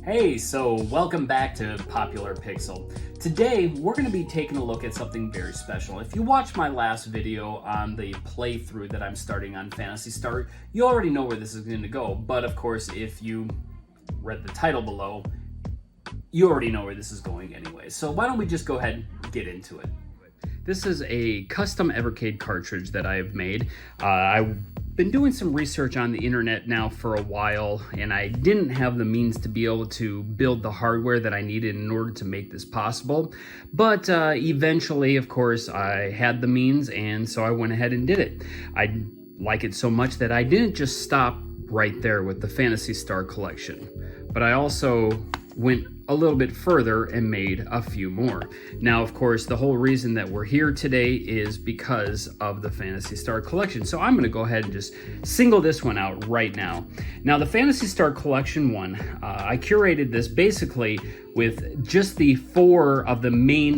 Hey, so welcome back to Popular Pixel. Today, we're going to be taking a look at something very special. If you watched my last video on the playthrough that I'm starting on Phantasy Star, you already know where this is going to go. But of course, if you read the title below, you already know where this is going anyway. So why don't we just go ahead and get into it. This is a custom Evercade cartridge that I've made. I've been doing some research on the internet now for a while, and I didn't have the means to be able to build the hardware that I needed in order to make this possible. But eventually, of course, I had the means, and so I went ahead and did it. I like it so much that I didn't just stop right there with the Phantasy Star collection, but I also went a little bit further and made a few more. Now, of course, the whole reason that we're here today is because of the Phantasy Star collection. So I'm going to go ahead and just single this one out right now. Now, the Phantasy Star collection one, I curated this basically with just the 4 of the main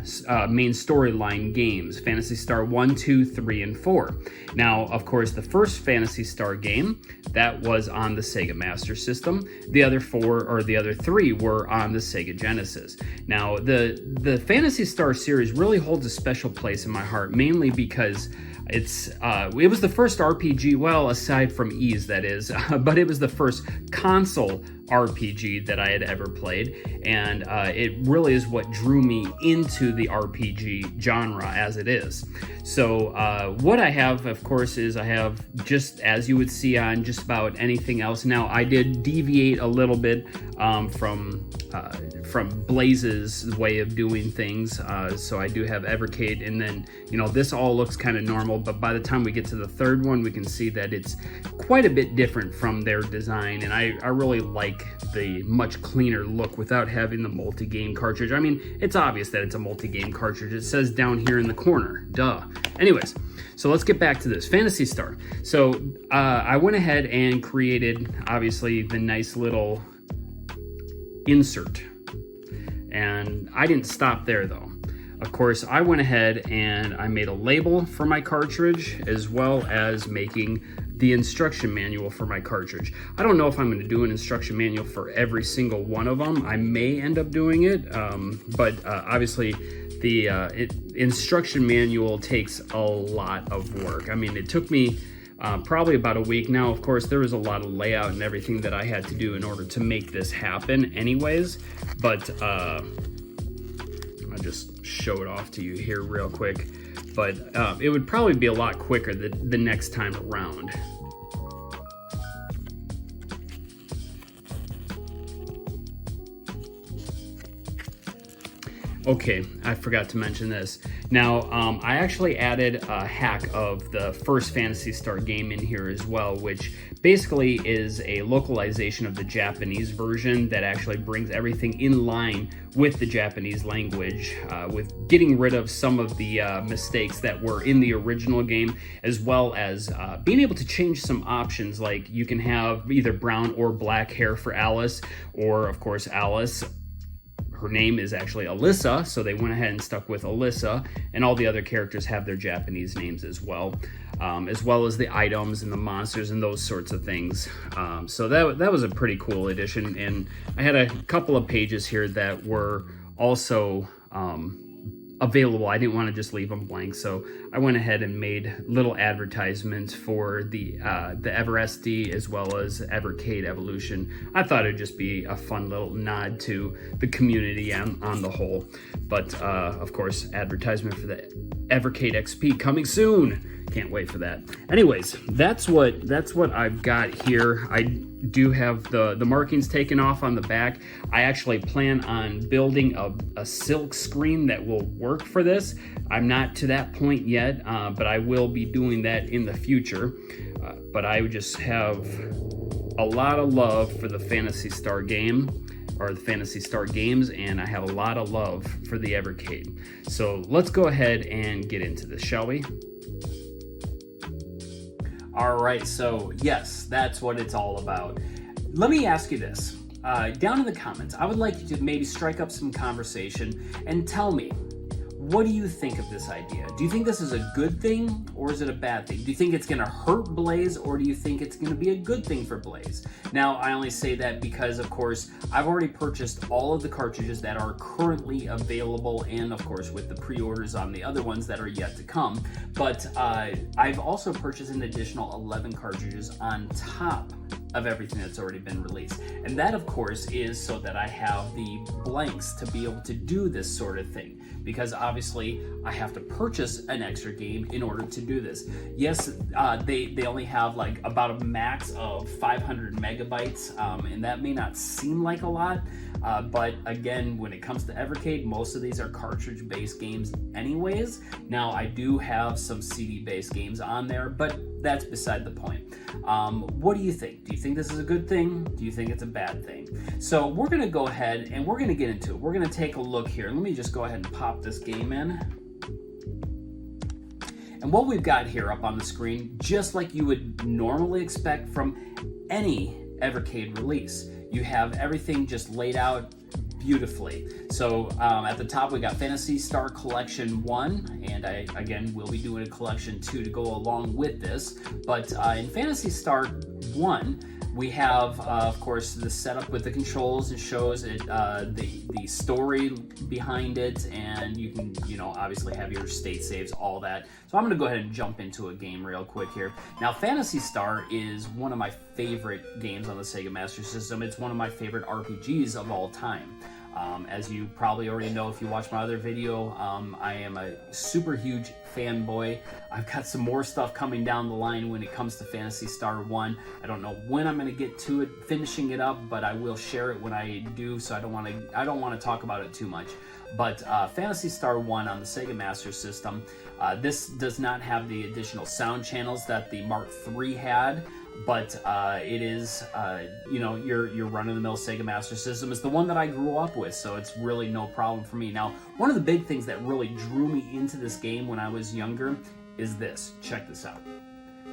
storyline games: Phantasy Star 1, 2, 3, and 4. Now, of course, the first Phantasy Star game, that was on the Sega Master System. The other 3 were on the Sega Genesis. Now, the Phantasy Star series really holds a special place in my heart, mainly because it was the first RPG, well, aside from Ys, that is, but it was the first console RPG that I had ever played, and it really is what drew me into the RPG genre as it is. So what I have, of course, is I have, just as you would see on just about anything else. Now, I did deviate a little bit from Blaze's way of doing things, so I do have Evercade, and then, this all looks kind of normal, but by the time we get to the third one, we can see that it's quite a bit different from their design, and I really like the much cleaner look without having the multi-game cartridge. I mean, it's obvious that it's a multi-game cartridge. It says down here in the corner, duh. Anyways, so let's get back to this Phantasy Star. So I went ahead and created, obviously, the nice little insert, and I didn't stop there though. Of course, I went ahead and I made a label for my cartridge, as well as making the instruction manual for my cartridge. I don't know if I'm going to do an instruction manual for every single one of them. I may end up doing it, but obviously the instruction manual takes a lot of work. I mean, it took me probably about a week. Now, of course, there was a lot of layout and everything that I had to do in order to make this happen anyways, but I'll just show it off to you here real quick. But it would probably be a lot quicker the next time around. Okay, I forgot to mention this. Now, I actually added a hack of the first Phantasy Star game in here as well, which basically is a localization of the Japanese version that actually brings everything in line with the Japanese language, with getting rid of some of the mistakes that were in the original game, as well as being able to change some options, like you can have either brown or black hair for Alice, or of course Alice. Her name is actually Alyssa, so they went ahead and stuck with Alyssa, and all the other characters have their Japanese names as well as the items and the monsters and those sorts of things. So that was a pretty cool addition, and I had a couple of pages here that were also available. I didn't want to just leave them blank, so I went ahead and made little advertisements for the EverSD as well as Evercade Evolution. I thought it'd just be a fun little nod to the community on the whole. But of course, advertisement for the Evercade XP coming soon. Can't wait for that. Anyways, that's what I've got here. I do have the markings taken off on the back. I actually plan on building a silk screen that will work for this. I'm not to that point yet, but I will be doing that in the future. But I would just have a lot of love for the Phantasy Star game, or the Phantasy Star games, and I have a lot of love for the Evercade. So let's go ahead and get into this, shall we? All right, so yes, that's what it's all about. Let me ask you this. Down in the comments, I would like you to maybe strike up some conversation and tell me, what do you think of this idea? Do you think this is a good thing or is it a bad thing? Do you think it's going to hurt Blaze or do you think it's going to be a good thing for Blaze? Now, I only say that because, of course, I've already purchased all of the cartridges that are currently available and, of course, with the pre-orders on the other ones that are yet to come. But I've also purchased an additional 11 cartridges on top of everything that's already been released. And that, of course, is so that I have the blanks to be able to do this sort of thing. Because obviously, I have to purchase an extra game in order to do this. Yes, they only have like about a max of 500 megabytes, and that may not seem like a lot, but again, when it comes to Evercade, most of these are cartridge-based games anyways. Now, I do have some CD-based games on there, but that's beside the point. What do you think? Do you think this is a good thing? Do you think it's a bad thing? So we're going to go ahead and we're going to get into it. We're going to take a look here. Let me just go ahead and pop this game in. And what we've got here up on the screen, just like you would normally expect from any Evercade release, you have everything just laid out beautifully. So at the top we got Phantasy Star Collection 1, and I again will be doing a Collection 2 to go along with this. But in Phantasy Star 1, we have, of course, the setup with the controls. It shows it, the story behind it, and you can, obviously have your state saves, all that. So I'm going to go ahead and jump into a game real quick here. Now, Phantasy Star is one of my favorite games on the Sega Master System. It's one of my favorite RPGs of all time. As you probably already know if you watch my other video, I am a super huge fanboy. I've got some more stuff coming down the line when it comes to Phantasy Star 1. I don't know when I'm going to get to it, finishing it up, but I will share it when I do, so I don't want to talk about it too much. But Phantasy Star 1 on the Sega Master System, this does not have the additional sound channels that the Mark III had. But it is, your run-of-the-mill Sega Master System. It's the one that I grew up with, so it's really no problem for me. Now, one of the big things that really drew me into this game when I was younger is this. Check this out.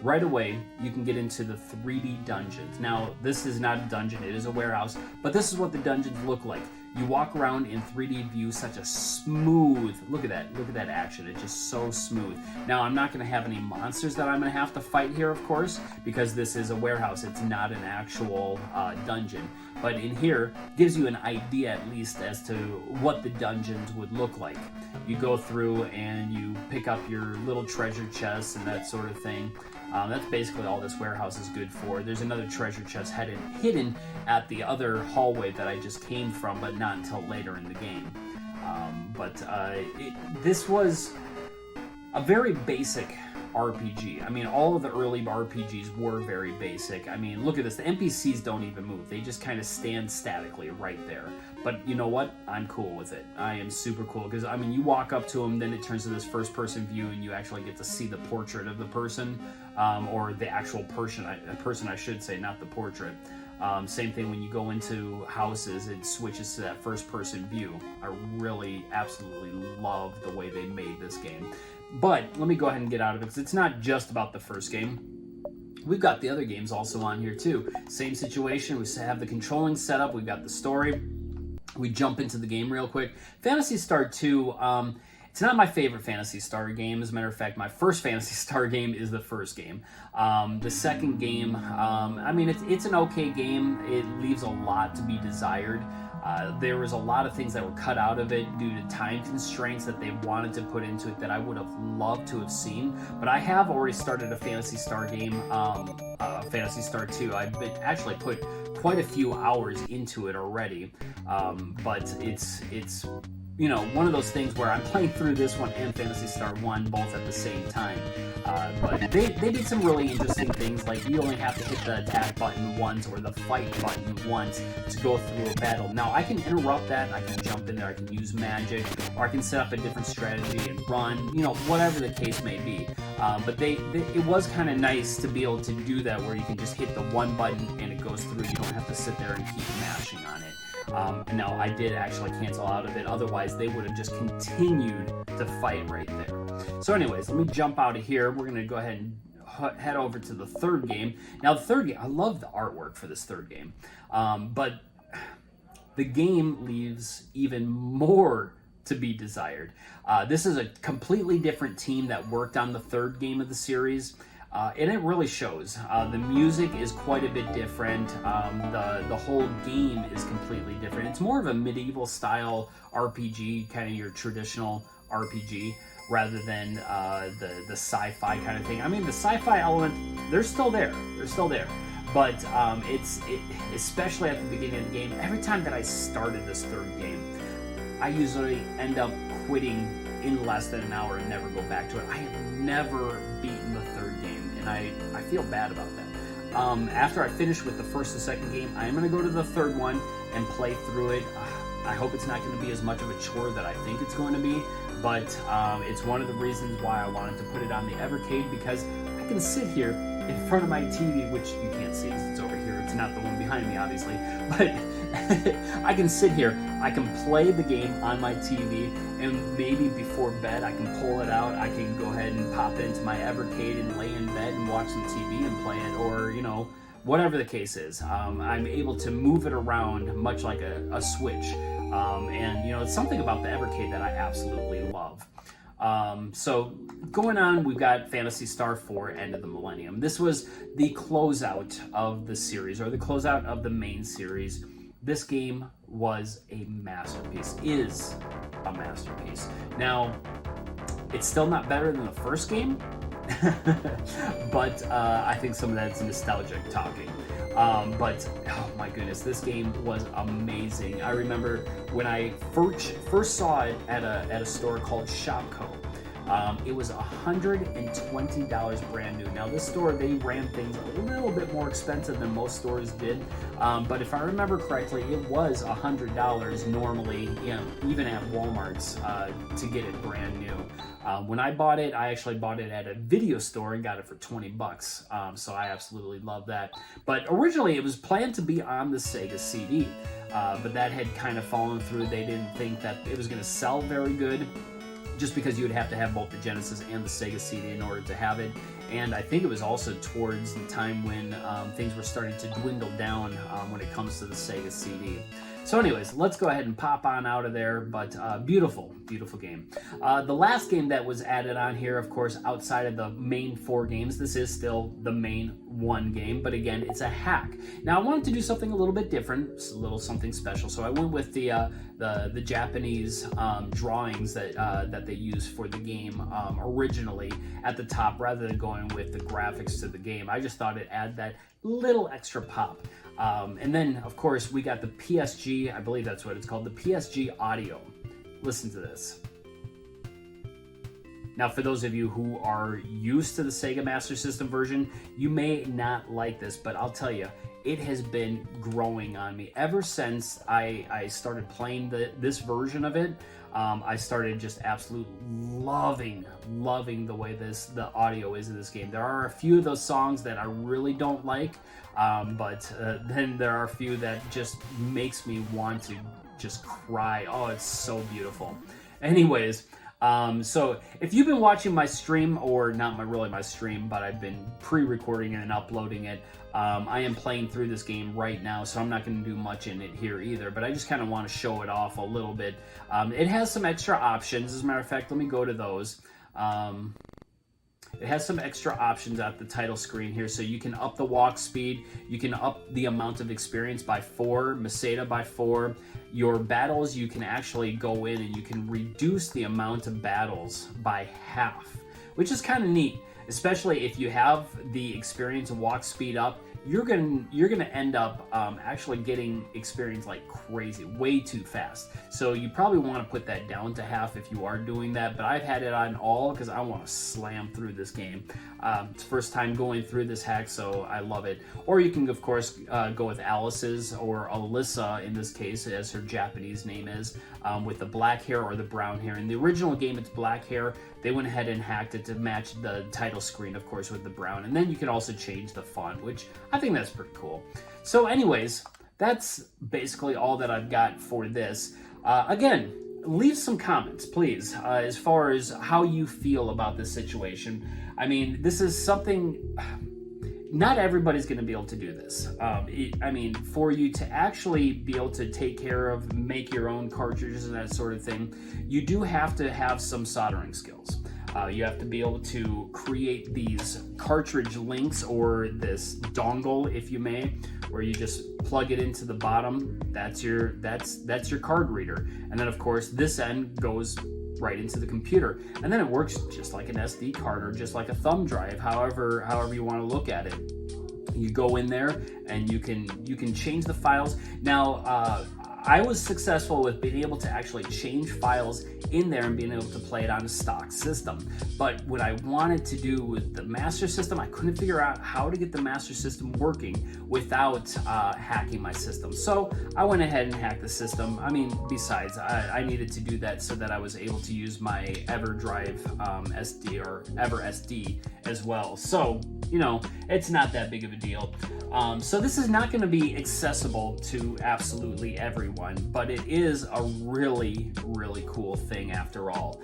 Right away, you can get into the 3D dungeons. Now, this is not a dungeon, it is a warehouse, but this is what the dungeons look like. You walk around in 3D view, such a smooth, look at that action, it's just so smooth. Now, I'm not going to have any monsters that I'm going to have to fight here, of course, because this is a warehouse, it's not an actual dungeon. But in here, gives you an idea at least as to what the dungeons would look like. You go through and you pick up your little treasure chests and that sort of thing. That's basically all this warehouse is good for. There's another treasure chest hidden at the other hallway that I just came from, but not until later in the game. This was a very basic RPG. I mean, all of the early RPGs were very basic. I mean, look at this. The NPCs don't even move. They just kind of stand statically right there. But you know what? I'm cool with it. I am super cool because, I mean, you walk up to them, then it turns to this first-person view, and you actually get to see the portrait of the person, or the actual person, I should say, not the portrait. Same thing when you go into houses, it switches to that first-person view. I really, absolutely love the way they made this game. But let me go ahead and get out of it, because it's not just about the first game. We've got the other games also on here too. Same situation, we have the controlling setup, we've got the story. We jump into the game real quick. Phantasy Star 2, it's not my favorite Phantasy Star game. As a matter of fact, my first Phantasy Star game is the first game. The second game, I mean, it's an okay game. It leaves a lot to be desired. There was a lot of things that were cut out of it due to time constraints that they wanted to put into it that I would have loved to have seen. But I have already started a Phantasy Star game, Phantasy Star 2. I've actually put quite a few hours into it already, but it's one of those things where I'm playing through this one and Phantasy Star 1 both at the same time. But they did some really interesting things, like you only have to hit the attack button once or the fight button once to go through a battle. Now, I can interrupt that, I can jump in there, I can use magic, or I can set up a different strategy and run, whatever the case may be. But it was kind of nice to be able to do that where you can just hit the one button and it goes through. You don't have to sit there and keep mashing on it. And now I did actually cancel out of it, otherwise they would have just continued to fight right there. So anyways, let me jump out of here. We're going to go ahead and head over to the third game. Now the third game, I love the artwork for this third game, but the game leaves even more to be desired. This is a completely different team that worked on the third game of the series. And it really shows. The music is quite a bit different. The whole game is completely different. It's more of a medieval style RPG, kind of your traditional RPG, rather than the sci-fi kind of thing. I mean, the sci-fi element, they're still there. They're still there. But especially at the beginning of the game, every time that I started this third game, I usually end up quitting in less than an hour and never go back to it. I have never beaten the third game, and I feel bad about that. After I finish with the first and second game, I am going to go to the third one and play through it. I hope it's not going to be as much of a chore that I think it's going to be, but it's one of the reasons why I wanted to put it on the Evercade, because I can sit here in front of my TV, which you can't see because it's over here. It's not the one behind me, obviously, but I can sit here, I can play the game on my TV, and maybe before bed I can pull it out, I can go ahead and pop it into my Evercade and lay in bed and watch some TV and play it, or, you know, whatever the case is. I'm able to move it around much like a Switch, and, you know, it's something about the Evercade that I absolutely love. So going on, we've got Phantasy Star 4, End of the Millennium. This was the closeout of the series, or the closeout of the main series. This game was a masterpiece, is a masterpiece. Now, it's still not better than the first game, but I think some of that's nostalgic talking. But oh my goodness, this game was amazing. I remember when I first saw it at a store called Shopco. It was $120 brand new. Now this store, they ran things a little bit more expensive than most stores did, but if I remember correctly, it was $100 normally, you know, even at Walmart's, to get it brand new. When I bought it, I actually bought it at a video store and got it for 20 bucks. So I absolutely love that. But originally it was planned to be on the Sega CD, but that had kind of fallen through. They didn't think that it was going to sell very good, just because you would have to have both the Genesis and the Sega CD in order to have it. And I think it was also towards the time when things were starting to dwindle down when it comes to the Sega CD. So anyways, let's go ahead and pop on out of there, but beautiful, beautiful game. The last game that was added on here, of course, outside of the main 4 games, this is still the main 1 game, but again, it's a hack. Now, I wanted to do something a little bit different, a little something special, so I went with the Japanese drawings that they used for the game originally at the top, rather than going with the graphics to the game. I just thought it'd add that little extra pop. And then, of course, we got the PSG, I believe that's what it's called, the PSG audio. Listen to this. Now, for those of you who are used to the Sega Master System version, you may not like this, but I'll tell you, it has been growing on me. Ever since I started playing this version of it, I started just absolutely loving the way the audio is in this game. There are a few of those songs that I really don't like, but then there are a few that just makes me want to just cry. Oh, it's so beautiful. Anyways, so if you've been watching my stream, or not really my stream, but I've been pre-recording it and uploading it, I am playing through this game right now, so I'm not going to do much in it here either, but I just kind of want to show it off a little bit. It has some extra options. As a matter of fact, let me go to those. It has some extra options at the title screen here, so you can up the walk speed, you can up the amount of experience by 4, Meseta by 4. Your battles, you can actually go in and you can reduce the amount of battles by half, which is kind of neat, especially if you have the experience and walk speed up. You're gonna end up actually getting experience like crazy, way too fast. So you probably want to put that down to half if you are doing that. But I've had it on all because I want to slam through this game. It's the first time going through this hack, so I love it. Or you can, of course, go with Alice's, or Alyssa in this case, as her Japanese name is, with the black hair or the brown hair. In the original game, it's black hair. They went ahead and hacked it to match the title screen, of course, with the brown. And then you can also change the font, which I think that's pretty cool. So anyways, that's basically all that I've got for this. Again, leave some comments, please, as far as how you feel about this situation. I mean, this is something... not everybody's going to be able to do this. I mean, for you to actually be able to take care of, make your own cartridges and that sort of thing, you do have to have some soldering skills. You have to be able to create these cartridge links, or this dongle, if you may, where you just plug it into the bottom. That's your card reader, and then of course this end goes right into the computer, and then it works just like an SD card or just like a thumb drive, however you want to look at it. You go in there and you can change the files. Now, I was successful with being able to actually change files in there and being able to play it on a stock system. But what I wanted to do with the Master System, I couldn't figure out how to get the Master System working without hacking my system. So I went ahead and hacked the system. I mean, besides, I needed to do that so that I was able to use my EverDrive SD or EverSD as well. So, you know, it's not that big of a deal. So this is not going to be accessible to absolutely everyone, but it is a really, really cool thing after all.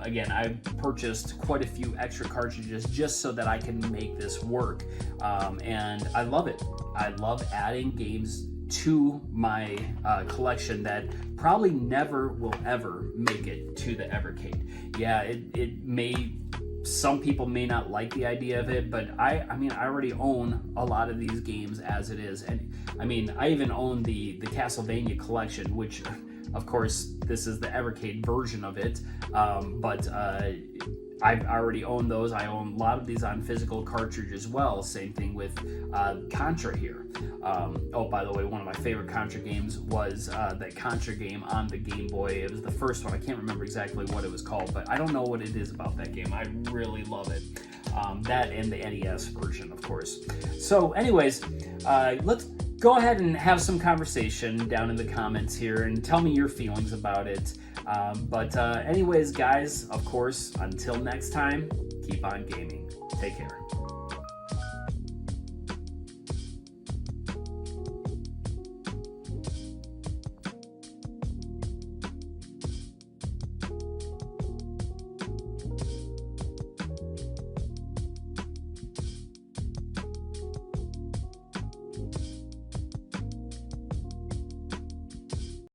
Again, I purchased quite a few extra cartridges just so that I can make this work, and I love it. I love adding games to my collection that probably never will ever make it to the Evercade. Yeah, it may. Some people may not like the idea of it, but I mean, I already own a lot of these games as it is. And I mean, I even own the Castlevania collection, which of course this is the Evercade version of it. But I've already owned those. I own a lot of these on physical cartridge as well. Same thing with Contra here. Oh, by the way, one of my favorite Contra games was that Contra game on the Game Boy. It was the first one. I can't remember exactly what it was called, but I don't know what it is about that game. I really love it. That and the NES version, of course. So anyways, let's go ahead and have some conversation down in the comments here and tell me your feelings about it. But anyways, guys, of course, until next time, keep on gaming. Take care.